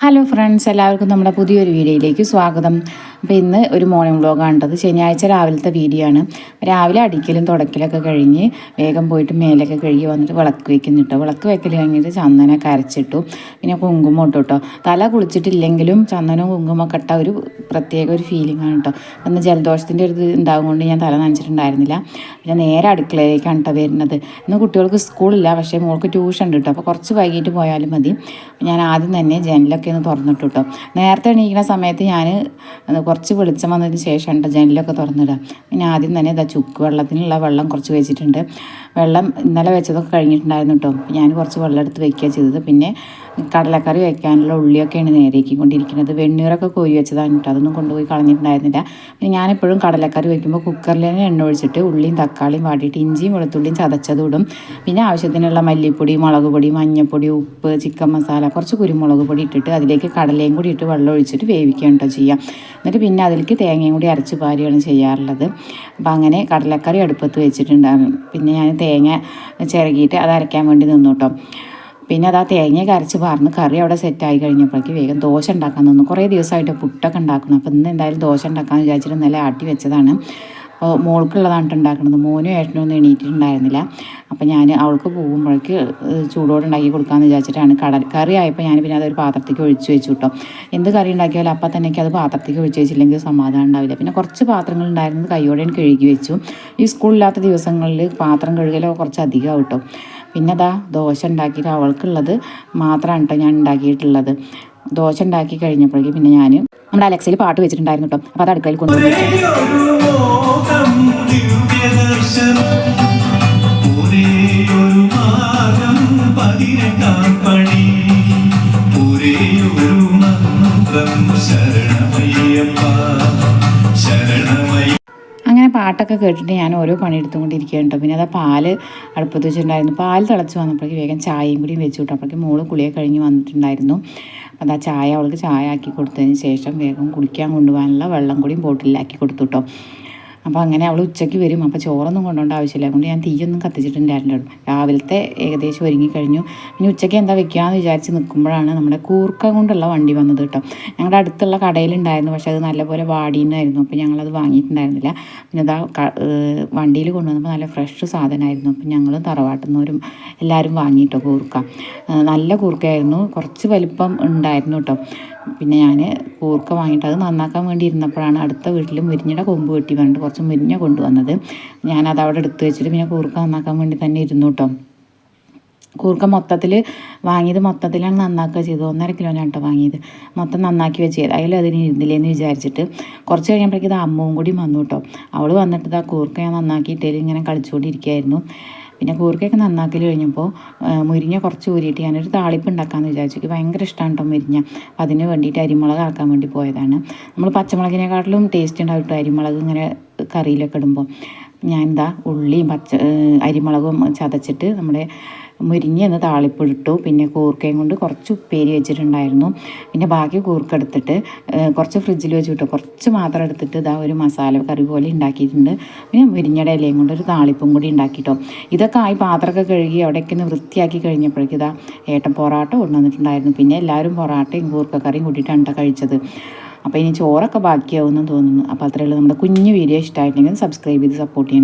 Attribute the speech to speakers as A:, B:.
A: Hello friends, എല്ലാവർക്കും നമ്മുടെ പുതിയൊരു വീഡിയോയിലേക്ക് സ്വാഗതം. അപ്പോൾ ഇന്ന് ഒരു മോർണിംഗ് വ്ളോഗാണ് കേട്ടത്. ശനിയാഴ്ച രാവിലത്തെ വീഡിയോ ആണ്. രാവിലെ അടിക്കലും തുടക്കലൊക്കെ കഴിഞ്ഞ് വേഗം പോയിട്ട് മേലൊക്കെ കഴുകി വന്നിട്ട് വിളക്ക് വെക്കുന്നിട്ടോ. വിളക്ക് വെക്കൽ കഴിഞ്ഞിട്ട് ചന്ദനമൊക്കെ അരച്ചിട്ടു. പിന്നെ കുങ്കുമം ഇട്ടു കേട്ടോ. തല കുളിച്ചിട്ടില്ലെങ്കിലും ചന്ദനവും കുങ്കുമൊക്കെ ഇട്ട ഒരു പ്രത്യേക ഒരു ഫീലിംഗ് ആണ് കേട്ടോ. അന്ന് ജലദോഷത്തിൻ്റെ ഒരു ഇത് ഉണ്ടാകും കൊണ്ട് ഞാൻ തല നനച്ചിട്ടുണ്ടായിരുന്നില്ല. പിന്നെ നേരെ അടുക്കളയിലേക്കാണ് കേട്ടോ വരുന്നത്. ഇന്ന് കുട്ടികൾക്ക് സ്കൂളില്ല, പക്ഷേ മോൾക്ക് ട്യൂഷൻ ഉണ്ട് കേട്ടോ. അപ്പോൾ കുറച്ച് വൈകിട്ട് പോയാലും മതി. ഞാൻ ആദ്യം തന്നെ ജനലൊക്കെ ഒന്ന് തുറന്നിട്ടു കേട്ടോ. നേരത്തെ എണീക്കുന്ന സമയത്ത് ഞാൻ കുറച്ച് വെളിച്ചം വന്നതിന് ശേഷം ജനലൊക്കെ തുറന്നിടുക. പിന്നെ ആദ്യം തന്നെ ഇതാ ചുക്ക് വെള്ളത്തിനുള്ള വെള്ളം കുറച്ച് വെച്ചിട്ടുണ്ട്. വെള്ളം ഇന്നലെ വെച്ചതൊക്കെ കഴിഞ്ഞിട്ടുണ്ടായിരുന്നു കേട്ടോ. ഞാൻ കുറച്ച് വെള്ളം എടുത്ത് വയ്ക്കുക ചെയ്തത്. പിന്നെ കടലക്കറി വയ്ക്കാനുള്ള ഉള്ളിയൊക്കെയാണ് നേരെയാക്കിക്കൊണ്ടിരിക്കുന്നത്. വെണ്ണീറൊക്കെ കോരി വെച്ചതാണ് കേട്ടോ. അതൊന്നും കൊണ്ടുപോയി കളഞ്ഞിട്ടുണ്ടായിരുന്നില്ല. പിന്നെ ഞാനെപ്പോഴും കടലക്കറി വയ്ക്കുമ്പോൾ കുക്കറിൽ തന്നെ എണ്ണ ഒഴിച്ചിട്ട് ഉള്ളിയും തക്കാളിയും വാട്ടിയിട്ട് ഇഞ്ചിയും വെളുത്തുള്ളിയും ചതച്ചതും ഇടും. പിന്നെ ആവശ്യത്തിനുള്ള മല്ലിപ്പൊടി, മുളക് പൊടി, മഞ്ഞൾപ്പൊടി, ഉപ്പ്, ചിക്കൻ മസാല, കുറച്ച് കുരുമുളക് പൊടി ഇട്ടിട്ട് അതിലേക്ക് കടലയും കൂടി ഇട്ട് വെള്ളം ഒഴിച്ചിട്ട് വേവിക്കുകയാണ് കേട്ടോ ചെയ്യുക. എന്നിട്ട് പിന്നെ അതിലേക്ക് തേങ്ങയും കൂടി അരച്ച് പാരിയാണ് ചെയ്യാറുള്ളത്. അപ്പം അങ്ങനെ കടലക്കറി അടുപ്പത്ത് വെച്ചിട്ടുണ്ടായിരുന്നു. പിന്നെ ഞാൻ തേങ്ങ ചിരകിയിട്ട് അത് അരയ്ക്കാൻ വേണ്ടി നിന്നു കേട്ടോ. പിന്നെ അത് ആ തേങ്ങയൊക്കെ അരച്ച് പാർന്ന് കറി അവിടെ സെറ്റായി കഴിഞ്ഞപ്പോഴേക്ക് വേഗം ദോശ ഉണ്ടാക്കാൻ നിന്നു. കുറേ ദിവസമായിട്ട് പുട്ടൊക്കെ ഉണ്ടാക്കണം. അപ്പോൾ ഇന്ന് എന്തായാലും ദോശ ഉണ്ടാക്കാമെന്ന് വിചാരിച്ചിട്ട് ഇന്നലെ ആട്ടി വെച്ചതാണ്. അപ്പോൾ മോൾക്കുള്ളതാണ് ഉണ്ടാക്കുന്നത്. മോനും ഏട്ടനും ഒന്നും എണീറ്റിട്ടുണ്ടായിരുന്നില്ല. അപ്പോൾ ഞാൻ അവൾക്ക് പോകുമ്പോഴേക്ക് ചൂടോടെ ഉണ്ടാക്കി കൊടുക്കാമെന്ന് വിചാരിച്ചിട്ടാണ്. കറി ആയപ്പോൾ ഞാൻ പിന്നെ അതൊരു പാത്രത്തേക്ക് ഒഴിച്ച് വെച്ചു കേട്ടോ. എന്ത് കറി ഉണ്ടാക്കിയാലും അപ്പം തന്നെ അത് പാത്രത്തേക്ക് ഒഴിച്ച് വെച്ചില്ലെങ്കിൽ സമാധാനം ഉണ്ടാവില്ല. പിന്നെ കുറച്ച് പാത്രങ്ങൾ ഉണ്ടായിരുന്നത് കൈയോടെ കഴുകി വെച്ചു. ഈ സ്കൂളില്ലാത്ത ദിവസങ്ങളിൽ പാത്രം കഴുകലോ കുറച്ച് അധികമാവും കേട്ടോ. പിന്നെ അതാ ദോശ ഉണ്ടാക്കിയിട്ട് അവൾക്കുള്ളത് മാത്രമാണ് കേട്ടോ ഞാൻ ഉണ്ടാക്കിയിട്ടുള്ളത്. ദോശ ഉണ്ടാക്കി കഴിഞ്ഞപ്പോഴേക്കും പിന്നെ ഞാൻ നമ്മുടെ അലക്സയിൽ പാട്ട് വെച്ചിട്ടുണ്ടായിരുന്നു കേട്ടോ. അപ്പോൾ അത് അടുക്കളയിൽ കൊണ്ടുപോയി അങ്ങനെ പാട്ടൊക്കെ കേട്ടിട്ട് ഞാൻ ഓരോ പണിയെടുത്തുകൊണ്ടിരിക്കുകയാണ് കേട്ടോ. പിന്നെ അത് പാല് അടുപ്പത്ത് വെച്ചിട്ടുണ്ടായിരുന്നു. പാല് തിളച്ച് വന്നപ്പോഴേക്ക് വേഗം ചായയും കൂടി വെച്ചു കിട്ടും. അപ്പോഴേക്ക് മോള് കുളിയൊക്കെ കഴിഞ്ഞ് വന്നിട്ടുണ്ടായിരുന്നു. അപ്പോൾ ആ അവൾക്ക് ചായ ആക്കി കൊടുത്തതിന് ശേഷം വേഗം കുടിക്കാൻ കൊണ്ടുപോകാനുള്ള വെള്ളം കൂടിയും ബോട്ടിലാക്കി കൊടുത്തു കേട്ടോ. അപ്പോൾ അങ്ങനെ അവൾ ഉച്ചയ്ക്ക് വരും. അപ്പോൾ ചോറൊന്നും കൊണ്ടുപോകേണ്ട ആവശ്യമില്ല. അതുകൊണ്ട് ഞാൻ തീയൊന്നും കത്തിച്ചിട്ടുണ്ടായിരുന്നു. രാവിലത്തെ ഏകദേശം ഒരുങ്ങിക്കഴിഞ്ഞു. പിന്നെ ഉച്ചയ്ക്ക് എന്താ വെക്കുകയെന്ന് വിചാരിച്ച് നിൽക്കുമ്പോഴാണ് നമ്മുടെ കൂർക്ക കൊണ്ടുള്ള വണ്ടി വന്നത് കേട്ടോ. ഞങ്ങളുടെ അടുത്തുള്ള കടയിലുണ്ടായിരുന്നു, പക്ഷേ അത് നല്ലപോലെ വാടിയെന്നായിരുന്നു. അപ്പോൾ ഞങ്ങളത് വാങ്ങിയിട്ടുണ്ടായിരുന്നില്ല. പിന്നെ അതാ വണ്ടിയിൽ കൊണ്ടുവന്നപ്പോൾ നല്ല ഫ്രഷ് സാധനമായിരുന്നു. അപ്പം ഞങ്ങൾ തറവാട്ടിൽ നിന്നവരും എല്ലാവരും വാങ്ങിയിട്ടോ കൂർക്ക. നല്ല കൂർക്കയായിരുന്നു, കുറച്ച് വലിപ്പം ഉണ്ടായിരുന്നു കേട്ടോ. പിന്നെ ഞാൻ കൂർക്ക വാങ്ങിയിട്ട് അത് നന്നാക്കാൻ വേണ്ടി ഇരുന്നപ്പോഴാണ് അടുത്ത വീട്ടിൽ മുരിഞ്ഞയുടെ കൊമ്പ് വെട്ടി പറഞ്ഞിട്ട് കുറച്ച് മുരിഞ്ഞ കൊണ്ടുവന്നത്. ഞാനത് അവിടെ എടുത്ത് വെച്ചിട്ട് പിന്നെ കൂർക്ക നന്നാക്കാൻ വേണ്ടി തന്നെ ഇരുന്നു കേട്ടോ. കൂർക്ക മൊത്തത്തിൽ വാങ്ങിയത് മൊത്തത്തിലാണ് നന്നാക്കുക ചെയ്തത്. 1.5 കിലോനാണ് കേട്ടോ വാങ്ങിയത്. മൊത്തം നന്നാക്കി വെച്ച് അതിൽ അതിന് ഇരുന്നില്ലേന്ന് വിചാരിച്ചിട്ട് കുറച്ച് കഴിഞ്ഞപ്പോഴേക്കും ഇത് അമ്മവും കൂടി വന്നു കേട്ടോ. അവൾ വന്നിട്ട് ഇതാ കൂർക്ക ഞാൻ നന്നാക്കിയിട്ടേൽ ഇങ്ങനെ കളിച്ചുകൊണ്ടിരിക്കുകയായിരുന്നു. പിന്നെ കൂർക്കയൊക്കെ നന്നാക്കൽ കഴിഞ്ഞപ്പോൾ മുരിങ്ങ കുറച്ച് ഊരിയിട്ട് ഞാനൊരു താളിപ്പ് ഉണ്ടാക്കാമെന്ന് വിചാരിച്ചു. എനിക്ക് ഭയങ്കര ഇഷ്ടമാണ് കേട്ടോ മുരിങ്ങ. അപ്പോൾ അതിന് വേണ്ടിയിട്ട് അരിമുളക് ആക്കാൻ വേണ്ടി പോയതാണ്. നമ്മൾ പച്ചമുളകിനെക്കാട്ടിലും ടേസ്റ്റ് ഉണ്ടാവും കേട്ടോ അരിമുളക് ഇങ്ങനെ കറിയിലൊക്കെ ഇടുമ്പോൾ. ഞാനിതാ ഉള്ളിയും അരിമുളകും ചതച്ചിട്ട് നമ്മുടെ മുരിങ്ങ താളിപ്പിട്ടു. പിന്നെ കൂർക്കയും കൊണ്ട് കുറച്ച് ഉപ്പേരി വെച്ചിട്ടുണ്ടായിരുന്നു. പിന്നെ ബാക്കി കൂർക്ക എടുത്തിട്ട് കുറച്ച് ഫ്രിഡ്ജിൽ വെച്ച് കിട്ടും. കുറച്ച് മാത്രം എടുത്തിട്ട് ഇതാ ഒരു മസാല കറി പോലെ ഉണ്ടാക്കിയിട്ടുണ്ട്. പിന്നെ മുരിങ്ങയുടെ ഇലയും കൊണ്ട് ഒരു താളിപ്പും കൂടി ഉണ്ടാക്കിയിട്ടോ. ഇതൊക്കെ ആയി പാത്രമൊക്കെ കഴുകി അവിടെയൊക്കെ ഒന്ന് വൃത്തിയാക്കി കഴിഞ്ഞപ്പോഴേക്കും ഇതാ ഏട്ടൻ പൊറാട്ട കൊണ്ടുവന്നിട്ടുണ്ടായിരുന്നു. പിന്നെ എല്ലാവരും പൊറാട്ടയും കൂർക്കക്കറിയും കൂട്ടിയിട്ടാണ് കേട്ടോ കഴിച്ചത്. അപ്പോൾ ഇനി ചോറൊക്കെ ബാക്കിയാവുമെന്ന് തോന്നുന്നു. അപ്പോൾ അത്രയേ ഉള്ളൂ. നമ്മുടെ കുഞ്ഞു വീഡിയോ ഇഷ്ടമായിട്ടുണ്ടെങ്കിൽ സബ്സ്ക്രൈബ് ചെയ്ത് സപ്പോർട്ട് ചെയ്യണം.